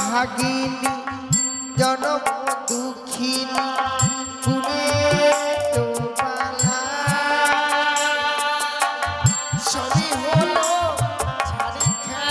ভাগিনী জনম দুঃখিনী পুরে তো পালা সবই হলো ছাড়ি খা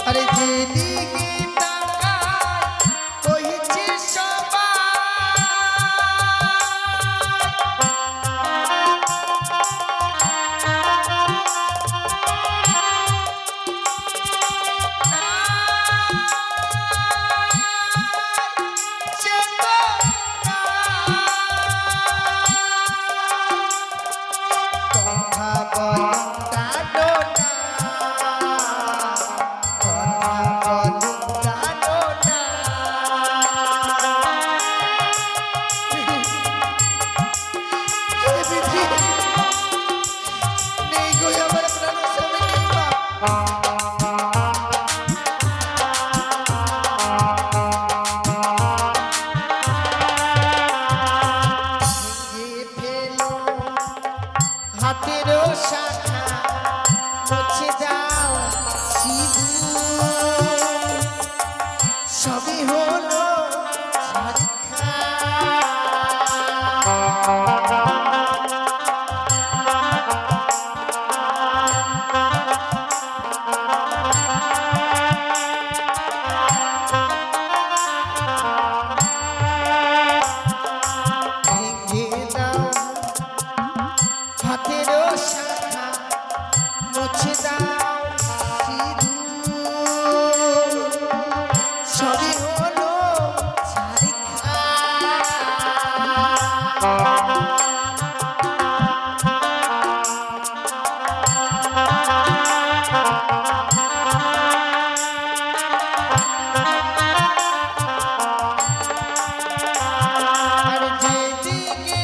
আরে যেদিকে তাকাই কইছে হাতেরও শাখা মুছে দাও সিঁদুর সবই হলো ছাড়ি খা হাতেরও শাখা মুছে দাও সিঁদুর সবই হলো ছাড়ি খা আর যেদিকে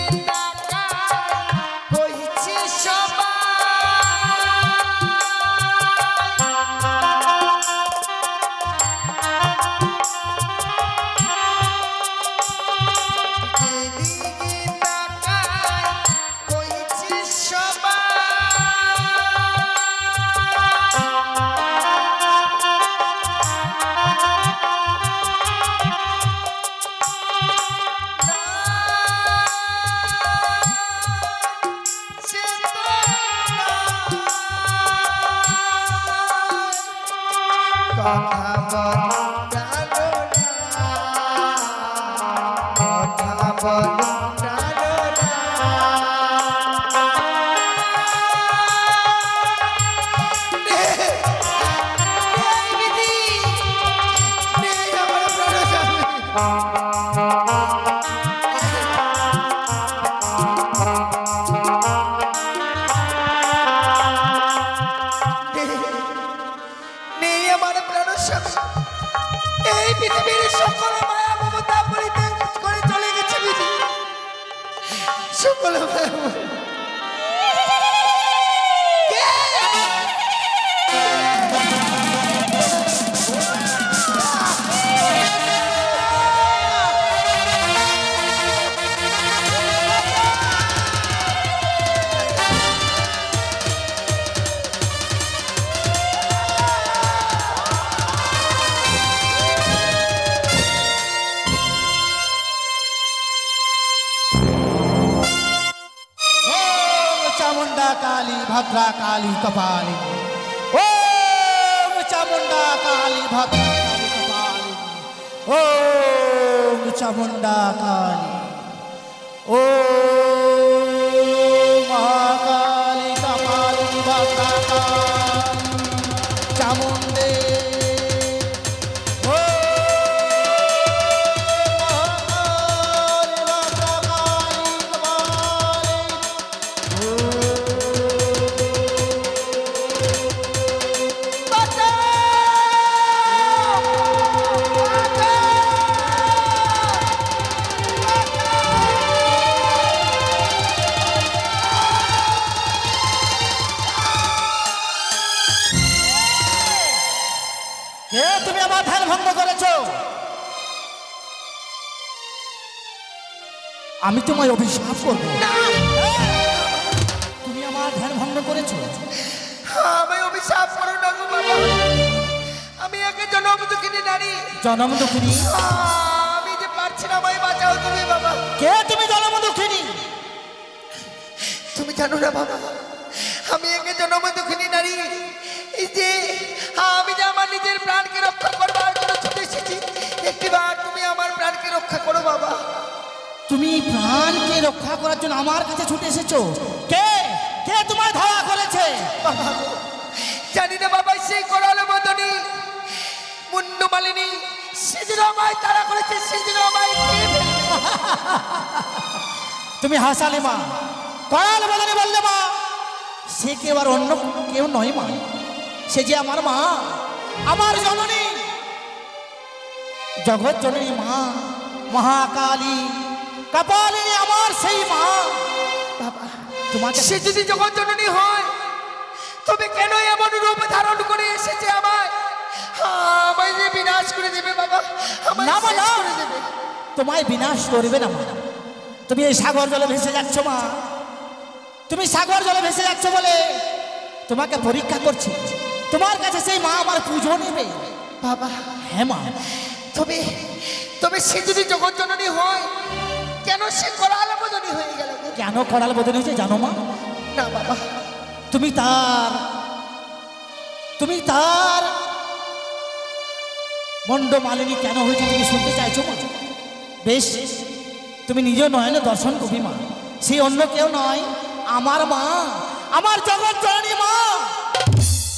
কথা বলো এই পৃথিবীর সকল মায়া মমতা পরিত্যাগ করে চলে গেছে বিধি সকল মায়া चामुंडा काली भद्रा काली कपाली ओम चामुंडा काली भद्रा काली कपाली ओम चामुंडा काली ओम महाकाली कपाली भद्रा काली চামুণ্ডে তুমি আমার ধ্যান ভঙ্গ করেছো। আমি তোমায় অভিশাপ করব। তুমি আমার ধ্যান ভঙ্গ করেছো। আমি অভিশাপ করো না গো বাবা। আমি একে জনম দুঃখিনী নারী। জনম দুঃখিনী? আমি যে পারছি না, আমায় বাঁচাও তুমি বাবা। কে তুমি জনম দুঃখিনী? তুমি জানো না বাবা, আমি একে জনম দুঃখিনী নারী। এই যে আমি যে আমার নিজের প্রাণকে রক্ষা করবার জন্য ছুটে এসেছি, একটিবার তুমি আমার প্রাণকে রক্ষা করো বাবা। তুমি প্রাণকে রক্ষা করার জন্য আমার কাছে ছুটে এসেছো? কে কে তোমায় ধাওয়া করেছে? বাবা জানি না বাবা, সেই করাল মদনী মুন্ডু মালিনী সেদিন আমায় তাড়া করেছে, সেদিন আমায় খেয়ে ফেলবে। তুমি হাসালে মা, করাল বদনে বললে মা, সে কেউ আর অন্য কেউ নয় মা, সে যে আমার মা, আমার জননী, জগৎ জননী মা, মহাকালী কপালিনী, আমার সেই মা। বাবা তোমাকে সে যদি জগৎ জননী হয়, তবে কেন এমন রূপ ধারণ করে এসেছে আমায়? আমায় যে বিনাশ করে দেবে বাবা, আমায় না মা, শেষ না, করে দেবে। তোমায় বিনাশ করবে না মা। তুমি এই সাগর জলে ভেসে যাচ্ছ মা, তুমি সাগর জলে ভেসে যাচ্ছ বলে তোমাকে পরীক্ষা করছি। তোমার কাছে সেই মা আমার পুজো নেবে বাবা। হ্যাঁ মা। তবে তবে সে যদি জগৎ জননী হয়, কেন সে করাল মদনী হয়ে গেল গো? কেন করাল বদল হয়েছে জানো মা? না বাবা। তুমি তার মন্ড মালিনী কেন হয়েছে তুমি শুনতে চাইছো মা? বেশ, তুমি নিজে নয়নে দর্শন করবি মা। সে অন্য কেউ নয়, আমার মা, আমার জগৎ জননী মা।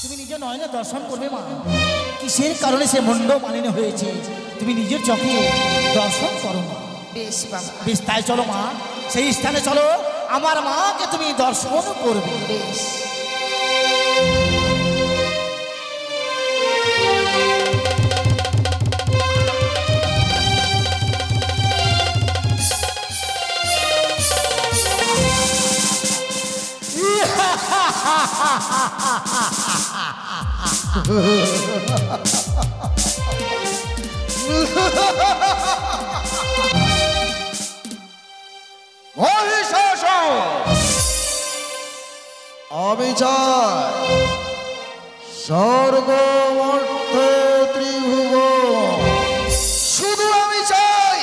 তুমি নিজে নয়নে দর্শন করবে মা, কিসের কারণে সে মন্ড মালিনী হয়েছে তুমি নিজের চোখে দর্শন করো মা। বেশ বাবা। বেশ, তাই চলো মা, সেই স্থানে চলো, আমার মাকে তুমি দর্শন করবে। বেশ। আমি চাই স্বর্গ মর্ত ত্রিভুবন, শুধু আমি চাই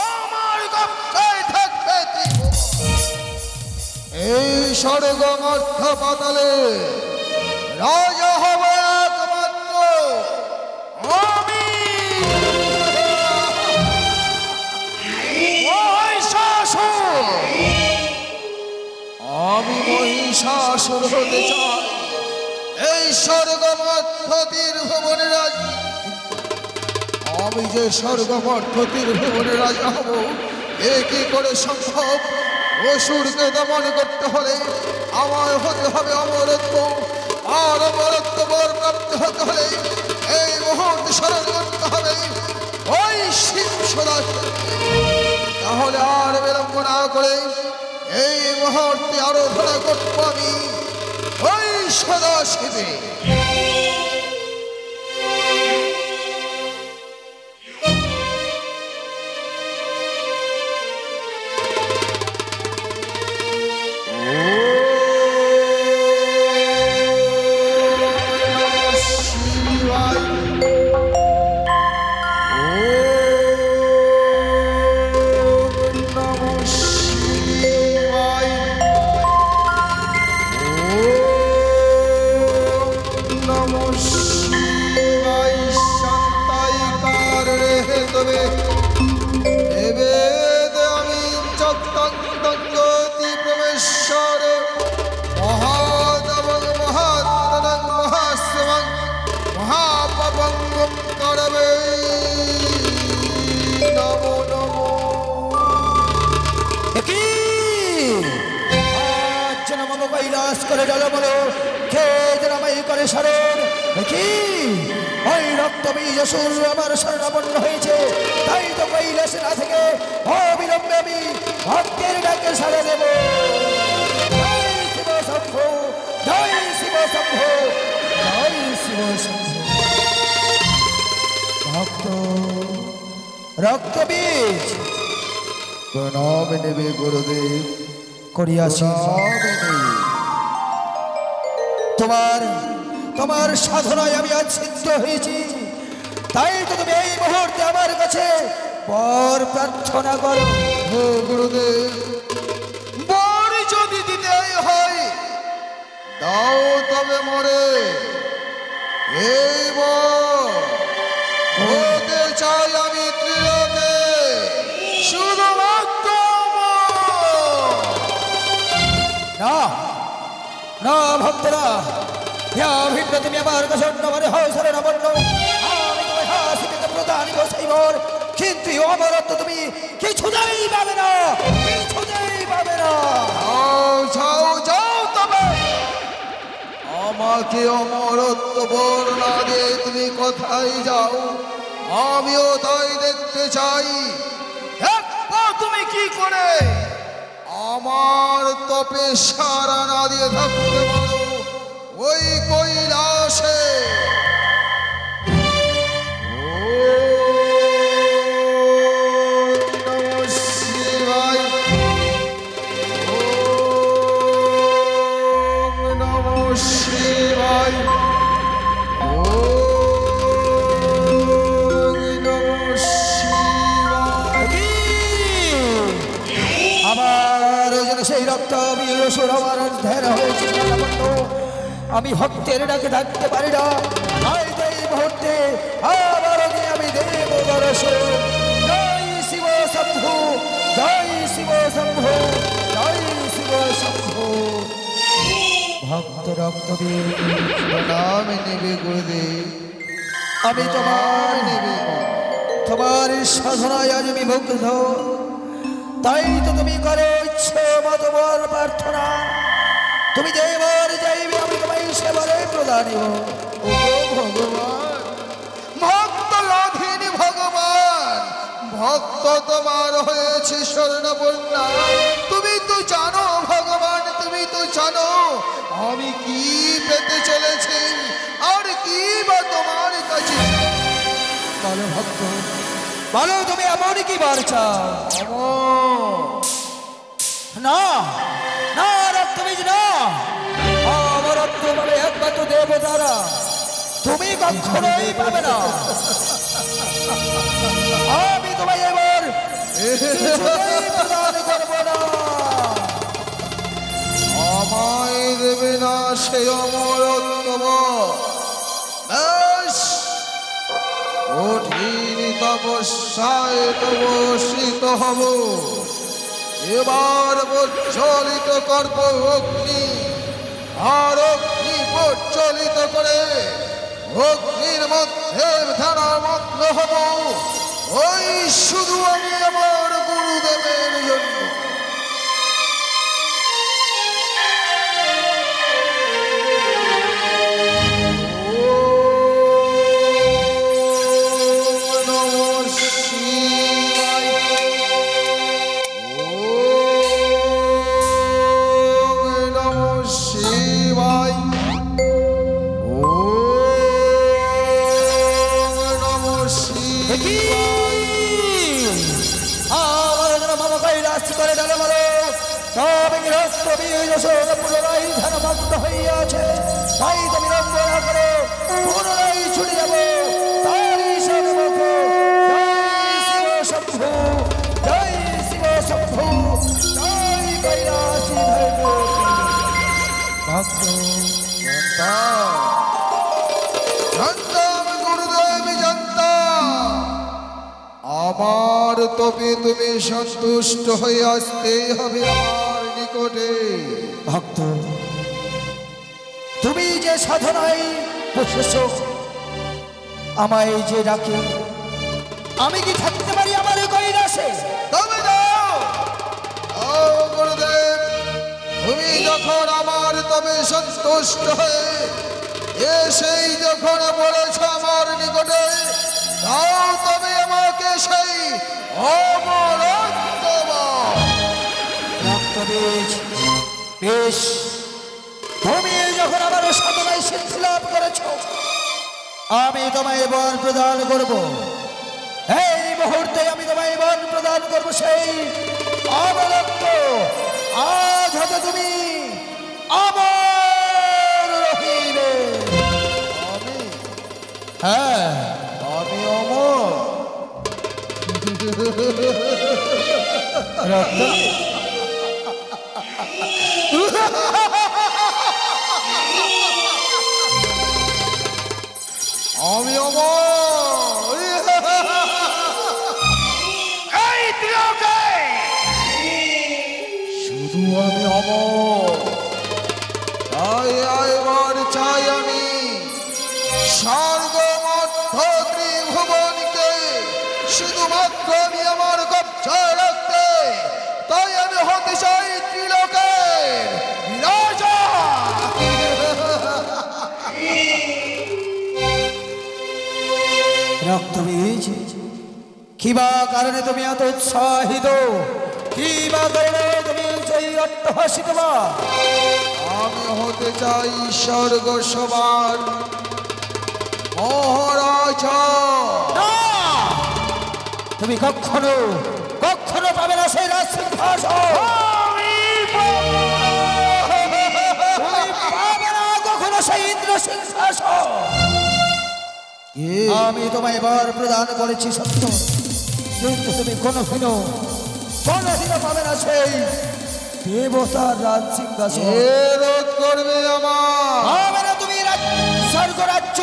আমার কক্ষায় থাকবে ত্রিভুবন। এই স্বর্গ মর্ত পাতালে রাজা হবে একমাত্র আমি, মহিষাসুর। আমি মহিষাসুর হতে চাই এই স্বর্গমর্ত তীর্ভুবনের রাজা। আমি যে স্বর্গমর্ত তীর্ভুবনের রাজা হব, এ কি করে সম্ভব? অসুরকে দমন করতে হলে আমায় হতে হবে অমরত্ব, আর অমরত্ব বর প্রাপ্ত হতে হলে এই মুহূর্তে স্মরণ করতে হবে ওই শিব সদাশিব। তাহলে আর বিলম্ব না করে এই মুহূর্তে আরাধনা করবো আমি ওই সদাশিবে। করবে। নমো নমো। কি আজ যেন মম কৈলাস করে জল বলো খে যেন আমায় করে স্মরণ। কি ওই রক্ত বীজ সুর আমার স্বর্ণাপন্ন হয়েছে, তাই তো কৈলাসে না থেকে অবিলম্বে আমি ভক্তের ডাকে সাড়া দেব। জয় শিব শম্ভু, জয় শিব শম্ভু, জয় শিব শম্ভু। ভক্ত রক্ত বীজ প্রণাম নেবে গুরুদেব, করিয়াছি। প্রণাম নেবে। তোমার তোমার সাধনায় আমি আজ সিদ্ধ হয়েছি, তাই তো তুমি এই মুহূর্তে আমার কাছে বর প্রার্থনা করো। হে গুরুদেব, বর যদি দিতেই হয় দাও তবে মরে। এই বর হতে চাই আমি ত্রিলোকে শুধুমাত্র অমর। না না ভক্তরা, ভিন্ন তুমি আমার কাছে অন্য মানে হয় শরণাপন্ন, আমি তোমায় হাসিতে প্রদান বসাই বর, কিন্তু এই অমরত্ব তুমি কিছুতেই পাবে না, কিছুতেই পাবে না। যাও যাও যাও তবে আমাকে অমরত্ব বর না দিয়ে তুমি কোথায় যাও, আমিও তাই দেখতে চাই। দেখো তুমি কি করে আমার তপে সারা না দিয়ে থাকতে পারো ওই কৈলাসে। আমার যেন সেই রক্ত বীরসুর আমার ধ্যান হয়েছে, আমি ভক্তের ডাকে থাকতে পারি না, তাই তো এই মুহূর্তে আমার আগে আমি দেব দর্শন। জয় শিব শম্ভু, জয় শিব শম্ভু, জয় শিব শম্ভু। ভক্ত রক্ত বীর প্রণাম নেবে গুরুদেব, আমি তোমার নেবে। তোমার সাধনায় আজ আমি মুগ্ধ, তাই তো তুমি করো ইচ্ছে মতো বর প্রার্থনা। তুমি যে বর যাইবে আমি তোমায় সেবারে প্রদান। ও ভগবান, ভক্ত লাভিন ভগবান, ভক্ত তোমার হয়েছে স্বর্ণপূর্ণা। তুমি তো জানো ভগবান, তুমি তো জানো আমি কি পেতে চলেছি আর কি বা তোমার কাছে। বলো ভক্ত, বলো তুমি এমনই কি বার চাও? না না রক্তবীজ না, আমার রক্ত বলে একমাত্র দেবতারা, তুমি কখনোই পাবে না। আমি তোমায় এবার কিছুতেই প্রদান করব না। আমায় দেবে না সে অমরত্ব বর। বেশ, কঠিন তপস্যায় তো বসিত হব। এবার প্রজ্বলিত করব অগ্নি, আর অগ্নি প্রজ্বলিত করে অগ্নির মধ্যে ধ্যানমগ্ন হব, ওই শুধু আমি আমার গুরুদেবের জন্য। পুনরায় ধ্যানমগ্ন হইয়াছে, তাই তুমি রঙ্গনা করো, পুনরায় ছুটে যাব তারই সম্মুখ। জয় শিব শম্ভু, জয় শিব শম্ভু, জয় কৈলাসী ধর্মপতি। ভক্ত জানতাম গুরুদেব, জানতাম আমার তবে তুমি সন্তুষ্ট হয়ে আসতেই হবে আমার নিকটে। ভক্ত, তুমি যে সাধনায় বসেছ, আমায় যে ডাকে আমি কি থাকতে পারি আমার এই কৈলাসে? তবে যাও ও গুরুদেব, তুমি যখন আমার তবে সন্তুষ্ট হয়ে এসেই যখন বলেছ আমার নিকটে, তাও তবে আমাকে সেই অমরত্ব রক্তবীজ, বেশ, তুমি যখন আমার সাধনায় সিদ্ধি লাভ করেছ, আমি তোমায় বর প্রদান করব। এই মুহূর্তে আমি তোমায় বর প্রদান করব সেই অমরত্ব। আজ হতে তুমি অমর রহিবে। হ্যাঁ, আমি অমর। রক্তবীজ, আমি অমর। এই ত্রিলোকে শুধু আমি অমর। তাই এবার চাই আমি স্বর্গ মধ্য ত্রিভুবনকে শুধুমাত্র আমি আমার কব্জায় রাখতে। তাই আমি হতে চাই ত্রিলোকের রাজা। রক্তবীজ, কিবা কারণে তুমি এত উৎসাহিত? কিবা কারণে তুমি সেই অট্টহাসিত? আমি হতে চাই স্বর্গ সবার মহারাজা। না! তুমি কখনো কখনো পাবে না সেই রাজসিংহাসন। তুমি পাবে না কখনো সেই ইন্দ্র সিংহাসন। আমি তোমায় বর প্রদান করেছি সত্য, কিন্তু তুমি কোনোদিনও পাবে না সেই দেবতার রাজ সিংহাসন। এ রোধ করবে আমার। পাবে না তুমি স্বর্গ রাজ্য।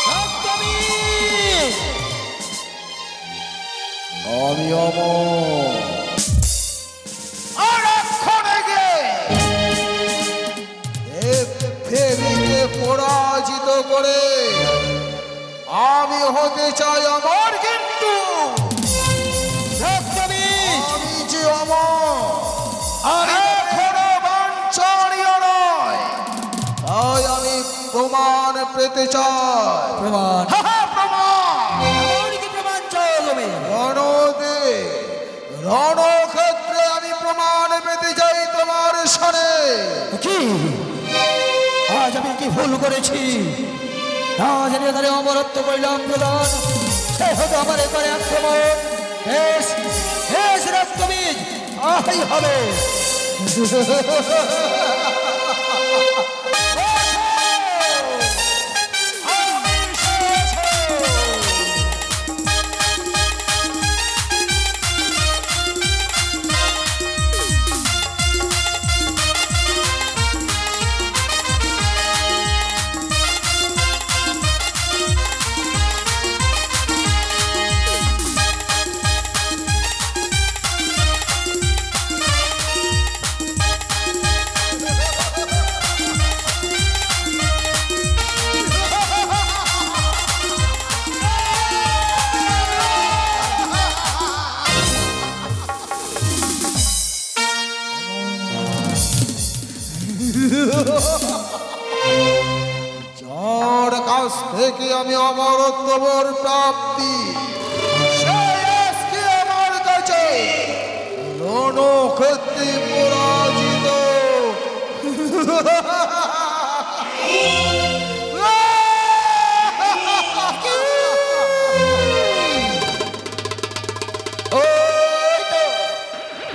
রক্তবীজ, আমি অমর। দেবদেবীকে পরাজিত করে আমি হতে চাই আমার, কিন্তু রক্তবীজ, আমি যে অমর এখনো বাঞ্ছনীয় নয়। তাই আমি প্রমাণ পেতে চাই। প্রমাণ? প্রমাণ এমন কি প্রমাণ চাও তুমি? রণক্ষেত্রে আমি প্রমাণ পেতে চাই তোমার সামনে। কি আজ আমি কি ভুল করেছি? না জানিয়ে তাহলে অমরত্ব করলাম প্রদান, সে হতো আমার এবারে আক্রমণ। বেশ বেশ রক্তবীজ, আই হবে। যার কাছ থেকে আমি অমরত্ব বর প্রাপ্তি, সে আজকে আমার কাছে রণক্ষেত্রে পরাজিত।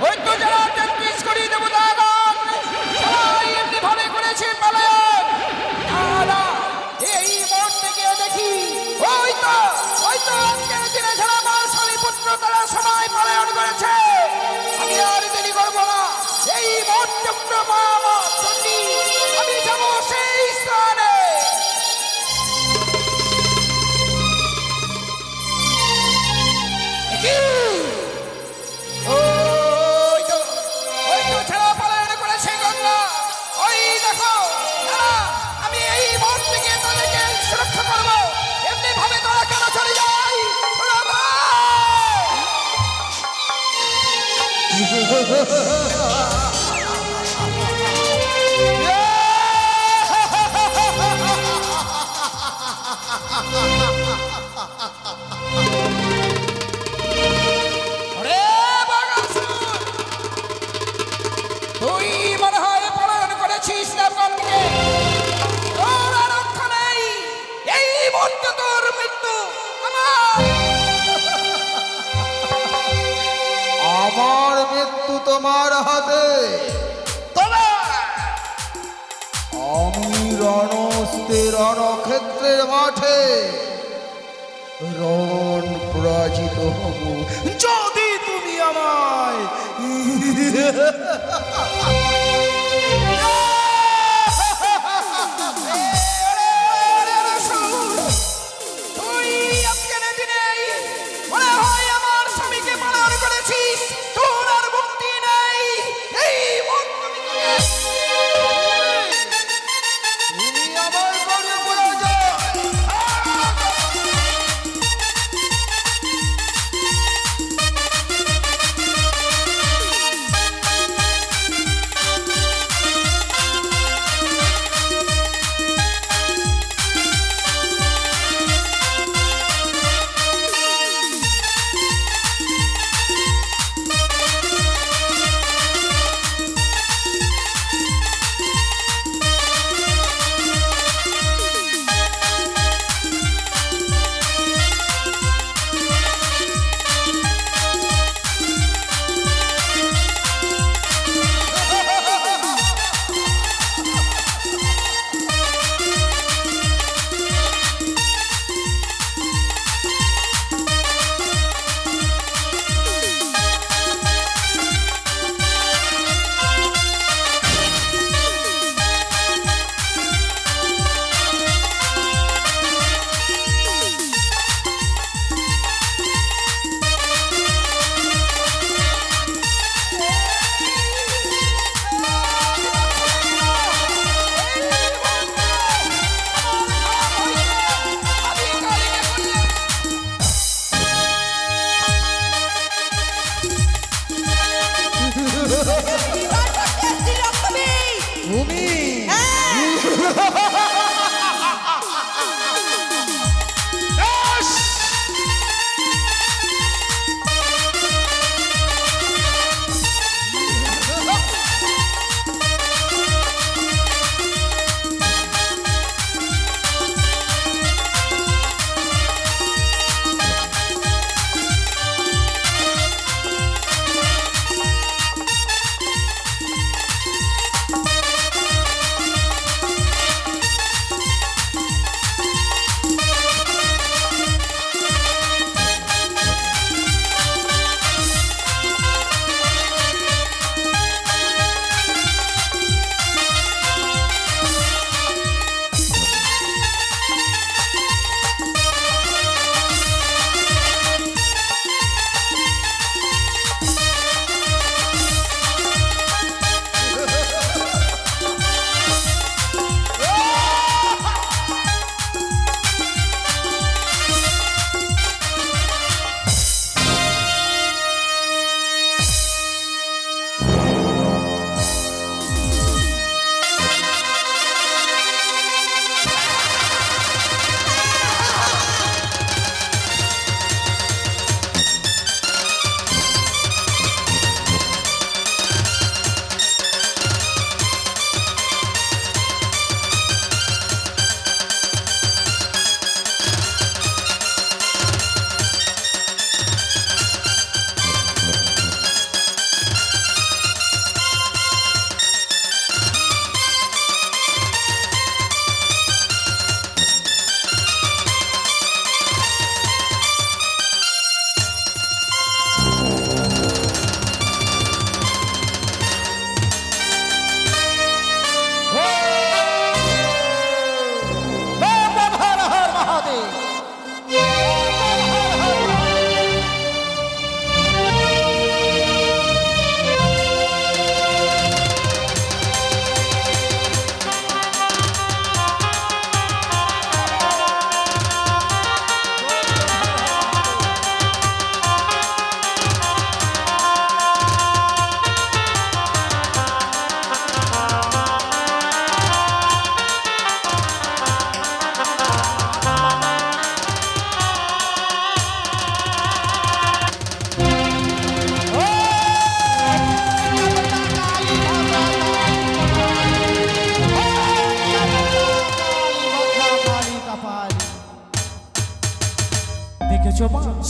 ওই তো যারা 33 কোটি দেবতাগণ সবাই এমনি ভাবে করেছে পলায়ন। এই মোড় থেকে দেখি ওই তো আজকের ওরে বাগাসুর, তুই মনে হয় পলায়ন করেছিস দেবগণকে। তোর আর রক্ষা নেই, এই মুহূর্তে তোর মৃত্যু আমার মৃত্যু তোমার হাতে। তবে আমি রণস্থে রণক্ষেত্রের মাঠে রণ পরাজিত হব যদি তুমি আমায় তুই আজকে রেডি নেই, মনে হয় আমার স্বামীকে পলায়ন করেছিস, তোর আর মুক্তি নেই। এই মুহূর্তে তুমি আমার গর্বে পরাজয়।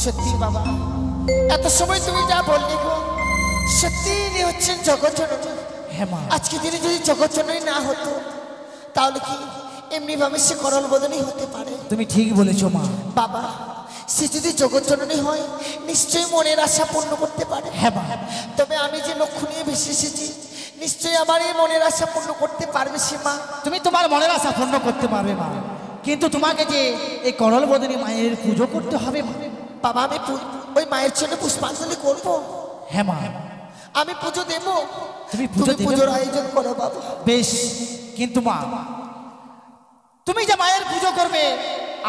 সত্যি বাবা, এত সময় তুমি যা বললে গো, সত্যি ইনি হচ্ছেন জগৎ জননী। হ্যাঁ মা, আজকে দিনে যদি জগৎ জননী না হতো, তাহলে কি এমনি ভাবে সে করল বদনই হতে পারে? তুমি ঠিক বলেছো মা। বাবা, সে যদি জগৎ জননী হয়, নিশ্চয়ই মনের আশা পূর্ণ করতে পারে। হ্যাঁ মা, তবে আমি যে লক্ষ্য নিয়ে ভেসে এসেছি, নিশ্চয়ই আমার এই মনের আশা পূর্ণ করতে পারবে সে মা। তুমি তোমার মনের আশা পূর্ণ করতে পারবে মা, কিন্তু তোমাকে যে এই করল বদনী মায়ের পুজো করতে হবে মা। বাবা, আমি ওই মায়ের জন্য পুষ্পাঞ্জলি করবো। হ্যাঁ মা, আমি পুজো দেবো। তুমি পুজো দেবে? পুজোর আয়োজন করো বাবা। বেশ, কিন্তু মা, তুমি যে মায়ের পুজো করবে,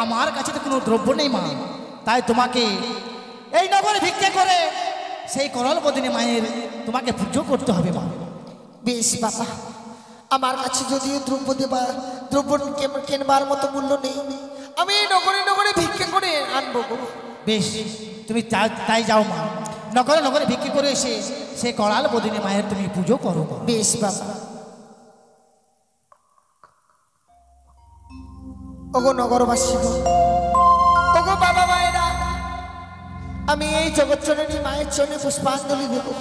আমার কাছে তো কোনো দ্রব্য নেই মা, তাই তোমাকে এই নগরে ভিক্ষা করে সেই করল বদনী মায়ের তোমাকে পুজো করতে হবে মা। বেশ বাবা, আমার কাছে যদিও দ্রব্য কেনবার মতো মূল্য নেই, আমি এই নগরে নগরে ভিক্ষা করে আনবো গো। বেশ, তুমি তাই যাও মা, নগরে নগরে ভিক্ষা করে এসে সেই করল বদনী মায়ের তুমি পুজো করো মা। বেশ বাবা। ওগো নগরবাসী গো, ওগো বাবা মায়েরা, আমি এই জগৎজননী মায়ের জন্য পুষ্পাঞ্জলি দেবো।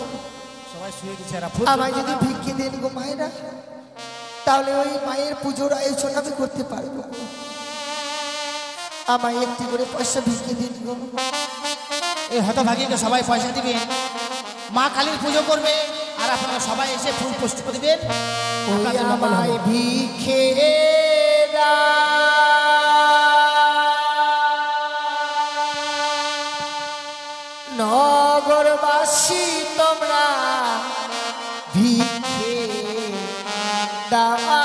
সবাই শুয়ে গেছে, আমায় যদি ভিক্ষে দেন গো মায়েরা, তাহলে ওই মায়ের পুজোর আয়োজন আমি করতে পারবো। আমায় একটি করে পয়সা ভিক্ষে দিন গো। এই হতভাগীকে সবাই পয়সা দিবে, মা কালীর পুজো করবে, আর আপনারা সবাই এসে ফুল পুষ্প দিবেন। ওই আমায় ভিক্ষে নগরবাসী তোমরা ভিক্ষে দামা।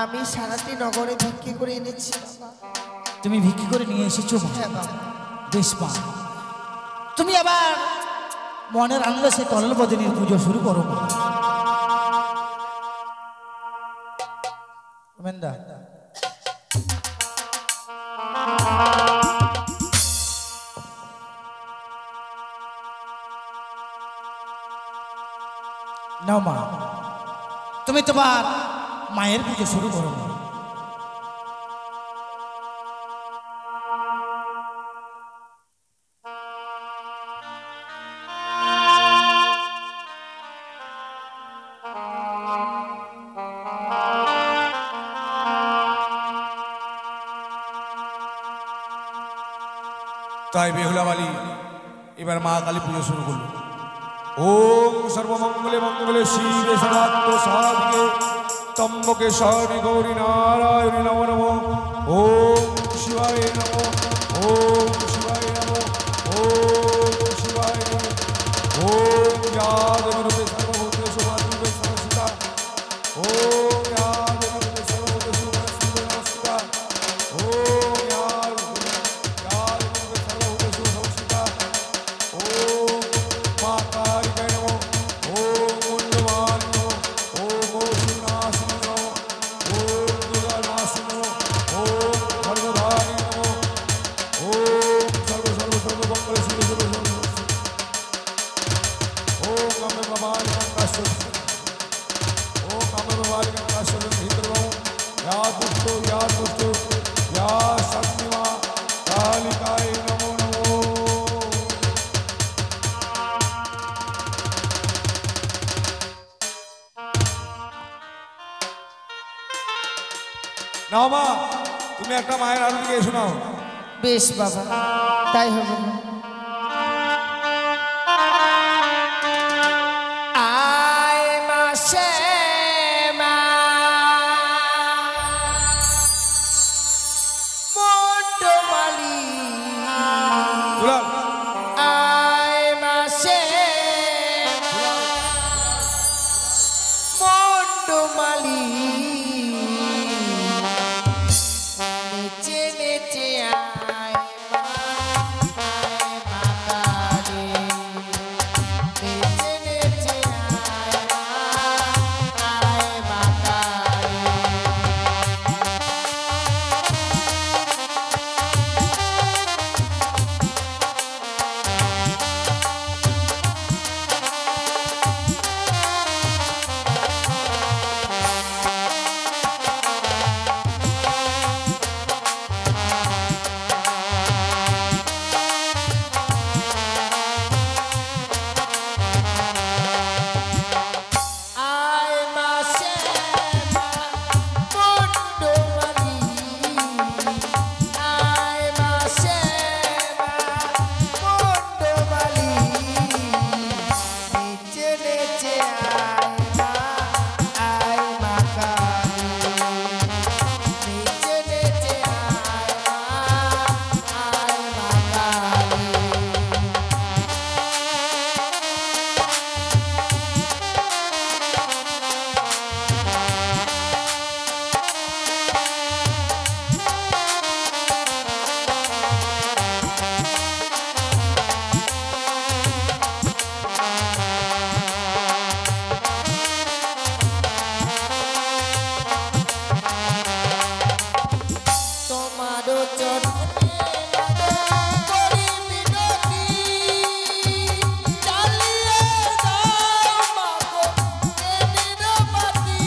আমি সারাটি নগরে ভিক্ষে করে এনেছি বাবা। তুমি ভিক্ষে করে নিয়ে এসেছো মা? হ্যাঁ বাবা। বেশ মা, তুমি আবার মনের আনন্দে সে করল বদনীর পুজো শুরু করো মা। মেন্দা নাও মা, তুমি তোমার মায়ের পুজো শুরু করো মা। তাই বেহুলা বালি এবার মা কালী পুজো শুরু করলো। ওম সর্বমঙ্গলে মঙ্গলে শিবে সর্বাত্ম সাধিকে তম্বকে শরণি গৌরী নারায়ণী নমো নমো। ওম শিবায় নমো, ওম শিবায় নমো, ওম শিবায় নমো, ওম या देवी सर्वभूतेषु मातृभूते सर्वसिता ओम या देवी सर्वभूतेषु मातृभूते नमस्कृता ओम या देवी सर्वभूतेषु नमस्कृता ओम मातारिकै नमो ओम मुण्डमालिनी नमो ओम ओषुनाशिनी नमो ओम दुर्गानाशिनी नमो ओम सर्वधारिणी नमो ओम सर्वमंगल शिवे ओम अम्बे भवानी गंगाश्वरी ओम अम्बे भवानी गंगाश्वरी हितरो या दुष्टो या शक्ति मां कालिकाय नमो नमो नाও মা তুমি একটা মায়ের আরতি গিয়ে শোনাও বেশ বাবা, তাই হবে। আয় মাসে মা মন্ডমালি, দুলাল আয় মাসে মন্ডমালি, নেচে নেচে আয় মা, আয় মা কালী, নেচে নেচে আয় মা, আয় মা কালী। আয় মাসে মা মন্ডমালি, আয় মাসে মা মন্ডমালি, নেচে নেচে আয় মা, আয় মা কালী, নেচে নেচে আয় মা, আয় মা কালী। তোমারও চরণে করি মিনতি, চালিয়ে দাও মাগো এ নিরবধি।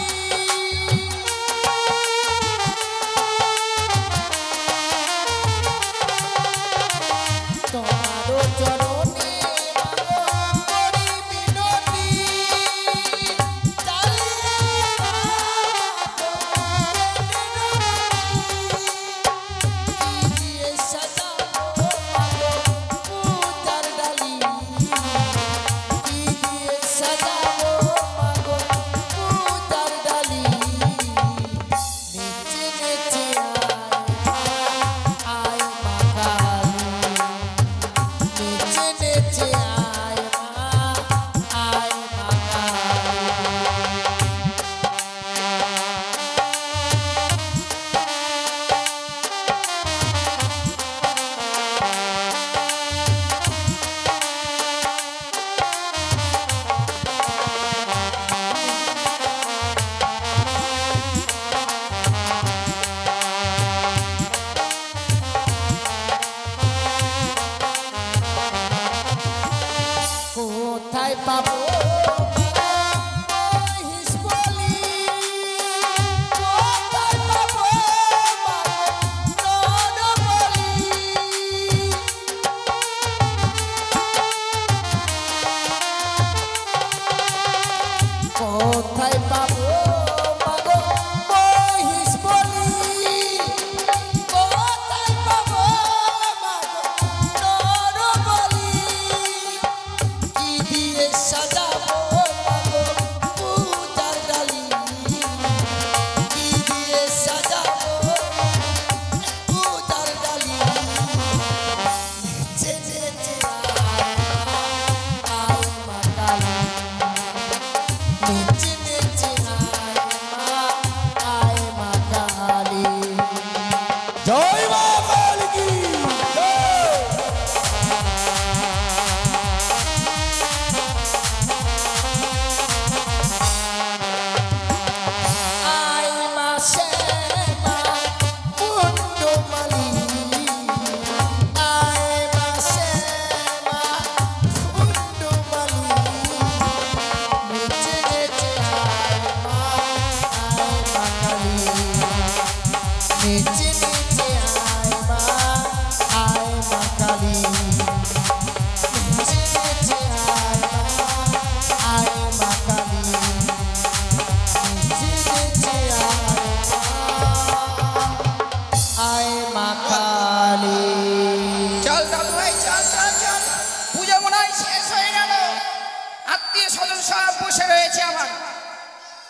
তোমারও চরণে মাগো করি মিনতি, চালিয়ে দাও মাগো এ নিরবধি। দিয়ে সাজাবো মাগো পূজার ডালি, দিয়ে সাজাবো মাগো পূজার ডালি, নেচে নেচে আয় মা কালী, নেচে নেচে আয় মা, আয় মা কালী। কোথায় পাবো মহিষ বলি, কোথায় পাবো নর বলি, কোথায় পাবো মাগো মহিষ বলি, কোথায় পাবো মাগো নর বলি, কি দিয়ে সাজাবো মাগো পূজার ডালি, কি দিয়ে সাজাবো পূজার ডালি, নেচে নেচে আয় মা কালী।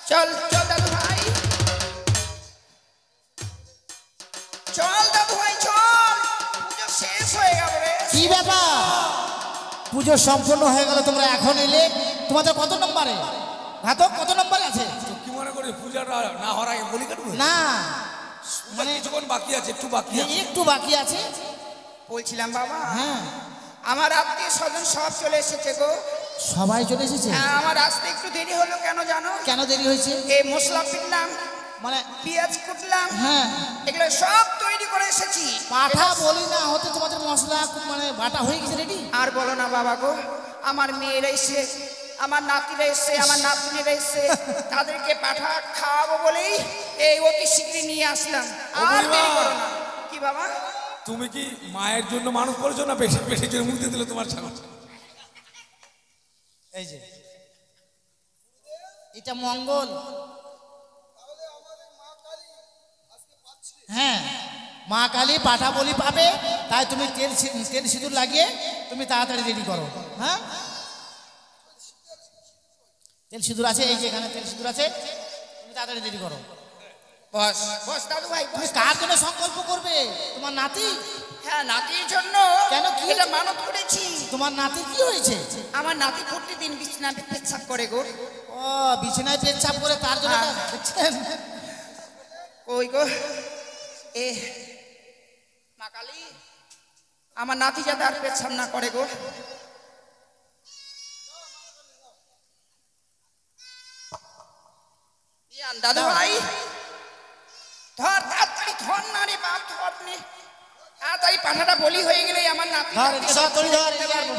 চল চল দাদু ভাই, চল দাদু ভাই চল, পুজো শেষ হয়ে গেল রে। কি ব্যাপার, পুজো সম্পূর্ণ হয়ে গেল, তোমরা এখন এলে? তোমাদের কত নম্বরে ঘাতক, কত নম্বরে আছে? কি মনে করি পূজাটা না হওয়ার আগে বলি কাটবো? না মানে কিছুক্ষণ বাকি আছে, একটু বাকি আছে। একটু বাকি আছে। বলছিলাম বাবা, হ্যাঁ আমার আত্মীয় স্বজন সব চলে এসেছে গো। সবাই চলে এসেছে? হ্যাঁ, আমার আসতে একটু দেরি হলো, কেন জানো? কেন দেরি হয়েছে? এই মশলা পিটলাম, মানে পেঁয়াজ কুটলাম, হ্যাঁ এগুলো সব তৈরি করে এসেছি। পাঠা বলি না হতে তোমাদের মশলা মানে বাটা হয়ে গেছে রেডি? আর বলো না বাবা গো, আমার মেয়েরা এসে, আমার নাতিরা এসে, আমার নাতনিরা এসে, তাদেরকে পাঠা খাওয়াবো বলেই এই অতি শীঘ্রই নিয়ে আসলাম। আর দেরি করো না। কি বাবা? তুমি কি মায়ের জন্য মানুষ করেছো না বেশি বেশি জন্য মুখ দিয়ে দিল তোমার ছাগল? এই যে এটা মঙ্গল। হ্যাঁ, মা কালী পাঠা বলি পাবে, তাই তুমি তেল সিঁদুর লাগিয়ে তুমি তাড়াতাড়ি রেডি করো। হ্যাঁ, তেল সিঁদুর আছে, এই যে এখানে তেল সিঁদুর আছে, তুমি তাড়াতাড়ি রেডি করো। বস বস দাদু ভাই, তুমি কার জন্য সংকল্প করবে? তোমার নাতি? হ্যাঁ, নাতির জন্য। কেন, কি এটা মানত করেছি। তোমার নাতির কি হয়েছে? আমার নাতি প্রতিদিন বিছানা পেচ্ছাপ করে গো। ও, বিছানায় পেচ্ছাপ করে, তার জন্য হ্যাঁ। দেখছেন? ওই গো, এ মা কালী, আমার নাতি যাতে আর পেচ্ছাপ না করে গো। দাদু ভাই ধর, তাড়াতাড়ি ধর না রে বাপ, ধর নে তাড়াতাড়ি, পাঠাটা বলি হয়ে গেলে আমার নাতি। ধর, এদিকে ধর, দড়ি ধর, এদিকে ধর।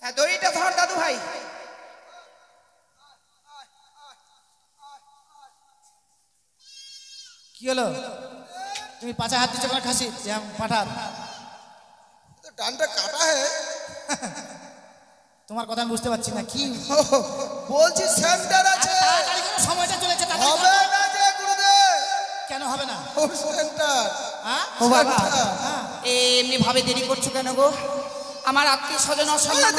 হ্যাঁ, দড়িটা ধর দাদু ভাই। কি হলো, তুমি পাছা হাত দিচ্ছ কেন? খাসি পাঠার ডানটা কাটা হে। তোমার কথা আমি বুঝতে পারছি না। কি বলছি সেন্টার আছে, তাড়াতাড়ি করো, সময়টা চলেছে, তাড়াতাড়ি হবে করো। না যে গুরুদেব? কেন হবে না? ও সেন্টার, হ্যাঁ? ও বাবা, হ্যাঁ। এমনি ভাবে দেরি করছো কেন গো? আমার আত্মীয় স্বজন অসম্মান।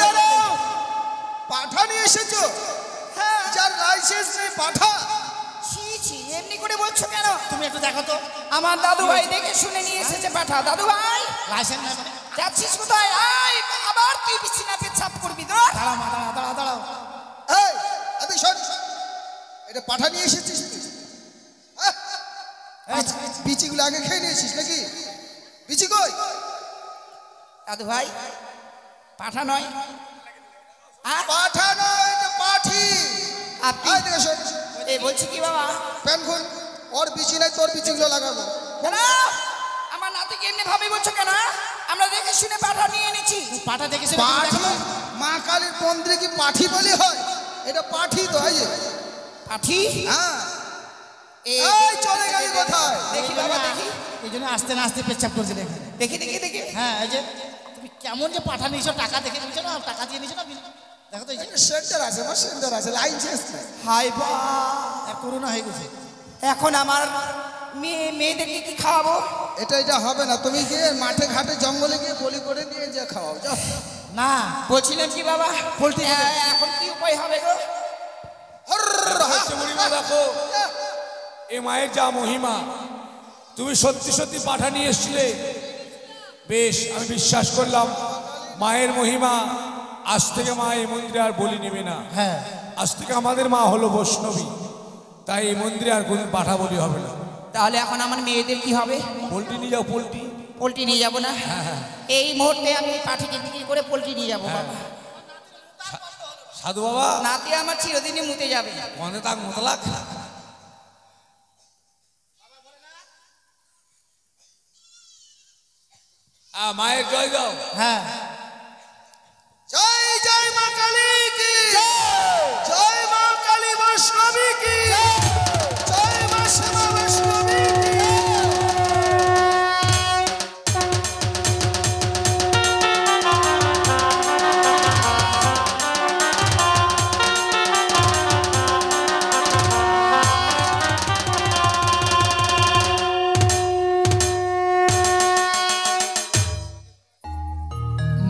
পাঠা নিয়ে এসেছো? হ্যাঁ, যার লাইসেন্স নেই পাঠা। ছি ছি, এমনি করে বলছো কেন? তুমি একটু দেখো তো। আমার দাদু ভাই দেখে শুনে নিয়ে এসেছে পাঠা। দাদু ভাই লাইসেন্স নাই মানে? যাচ্ছিস কোথায়? আয়, আবার তুই বিছানা পেচ্ছাপ করবি তো? দাঁড়াও মা, দাঁড়াও দাঁড়াও দাঁড়াও। এই আদি শোন, এটা পাঠা নিয়ে এসেছিস তুই? এই, বিচিগুলো আগে খেয়ে নিয়েছিস নাকি? বিচি কই? দাদু ভাই, পাঠা নয়, আর পাঠা নয়, এটা পাঠি। আপনি আয় দেখে শোন, এ বলছি কি বাবা? প্যান খুল, ওর বিচি নাই, তোর বিচিগুলো লাগাবো। দাদা, আমার নাতিকে এমনি ভাবে বলছো কেন? আমরা দেখে শুনে পাঠা নিয়ে এনেছি। পাঠা দেখেছো? পাঠি, মা কালীর মন্দিরে কি পাঠি বলি হয়? এটা পাঠি তো, এই যে। পাঠি? হ্যাঁ, এ- এই চলে গেলি কোথায়? দেখি বাবা, দেখি এই জন্য আস্তে না আস্তে পেচ্ছাপ করছে, দেখে। দেখি দেখি দেখি। হ্যাঁ, এই যে তুমি কেমন যে পাঠা নিয়েছো, টাকা দেখে নিয়েছো না, টাকা দিয়ে নিয়েছো না, দেখো তো, এই যে সেন্টার আছে, আমার সেন্টার আছে, লাইন শেষ নাই। হাই বা, করোনা হয়ে গেছে। এখন আমার মেয়েদেরকে কি খাওয়াবো? এটা হবে না, তুমি গিয়ে মাঠে ঘাটে জঙ্গলে গিয়ে বলি করে নিয়ে যা খাওয়াও, যাও। না, বলছিলেন কি বাবা? পোল্ট্রি দেবে। এখন কি উপায় হবে গো? হচ্ছে মহিমা, দেখো এ মায়ের যা মহিমা, তুমি সত্যি সত্যি পাঠা নিয়ে এসছিলে, বেশ আমি বিশ্বাস করলাম মায়ের মহিমা। আজ থেকে মা এই মন্দিরে আর বলি নেবে না। হ্যাঁ, আজ থেকে আমাদের মা হলো বৈষ্ণবী, তাই এই মন্দিরে আর কোনো পাঠা বলি হবে না। তাহলে এখন আমার মেয়েদের কি হবে? পোল্ট্রি নিয়ে যাও, পোল্ট্রি। পোল্ট্রি নিয়ে যাবো না? এই মুহূর্তে আমি পাঠিকে বিক্রি করে পোল্ট্রি নিয়ে যাবো বাবা। সাধু বাবা নাতি আমার চিরদিনই মুতে যাবে। মনে তাক মতলাক। মায়ের জয় দাও। হ্যাঁ, জয় জয় মা কালী কি, জয় মা কালী বৈষ্ণবী কি, জয় মা শ্যামা বৈষ্ণবী কি।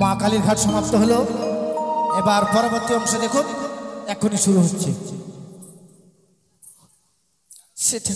মা কালীর ঘাট সমাপ্ত হলো। এবার পরবর্তী অংশ দেখুন, এখনই শুরু হচ্ছে। সেটা